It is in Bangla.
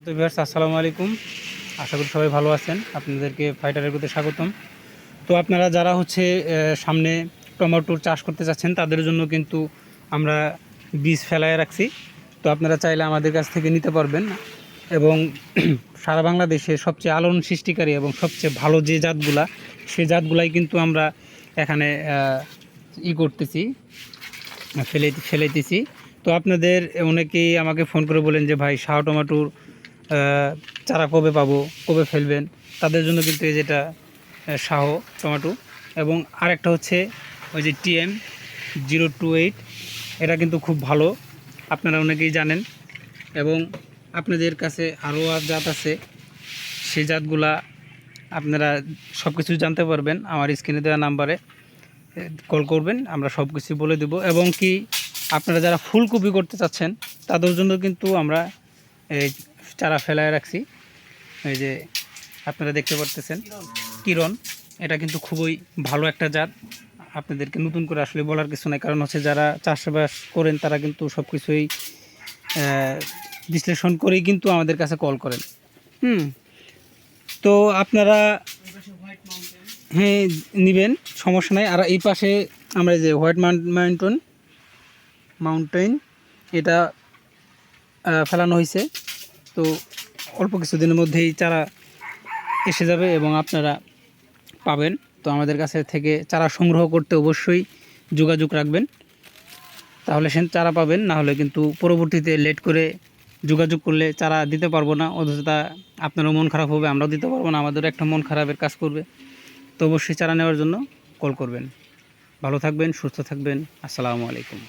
তো ভিউয়ার্স আসসালামু আলাইকুম, আশা করি সবাই ভালো আছেন। আপনাদেরকে ফাইটারের প্রতি স্বাগতম। তো আপনারা যারা সামনে টমেটোর চাষ করতে চাচ্ছেন তাদের জন্য কিন্তু আমরা বীজ ফেলায় রাখছি। তো আপনারা চাইলে আমাদের কাছ থেকে নিতে পারবেন এবং সারা বাংলাদেশে সবচেয়ে আলোড়ন সৃষ্টিকারী এবং সবচেয়ে ভালো যে জাতগুলা সেই জাতগুলাই কিন্তু আমরা এখানে করতেছি, ফেলাইতেছি। তো আপনাদের অনেকেই আমাকে ফোন করে বলেন যে ভাই শাহ টমেটোর চারা কবে পাবো, কবে ফেলবেন। তাদের জন্য কিন্তু এই যেটা শাহ টমেটো, এবং আরেকটা হচ্ছে ওই যে TM-028, এটা কিন্তু খুব ভালো, আপনারা অনেকেই জানেন। এবং আপনাদের কাছে আরও জাত আছে, সেই জাতগুলা আপনারা সব কিছু জানতে পারবেন আমার স্ক্রিনে দেওয়া নাম্বারে কল করবেন, আমরা সব কিছু বলে দেব। এবং কি আপনারা যারা ফুলকপি করতে চাচ্ছেন তাদের জন্য কিন্তু আমরা এই চারা ফেলায় রাখছি। এই যে আপনারা দেখতে পারতেছেন কিরণ, এটা কিন্তু খুবই ভালো একটা জাত। আপনাদেরকে নতুন করে আসলে বলার কিছু নাই, কারণ যারা চাষবাস করেন তারা কিন্তু সব কিছুই বিশ্লেষণ করেই কিন্তু আমাদের কাছে কল করেন। তো আপনারা হ্যাঁ নেবেন, সমস্যা নাই। আর এই পাশে আমরা যে হোয়াইট মাউন্টেন এটা ফেলানো হয়েছে, তো অল্প কিছুদিনের মধ্যেই চারা এসে যাবে এবং আপনারা পাবেন। তো আমাদের কাছে থেকে চারা সংগ্রহ করতে অবশ্যই যোগাযোগ রাখবেন, তাহলে সে চারা পাবেন। না হলে কিন্তু পরবর্তীতে লেট করে যোগাযোগ করলে চারা দিতে পারবো না, অযথা আপনারও মন খারাপ হবে, আমরাও দিতে পারবো না, আমাদেরও একটা মন খারাপের কাজ করবে। তো অবশ্যই চারা নেওয়ার জন্য কল করবেন। ভালো থাকবেন, সুস্থ থাকবেন। আসসালামু আলাইকুম।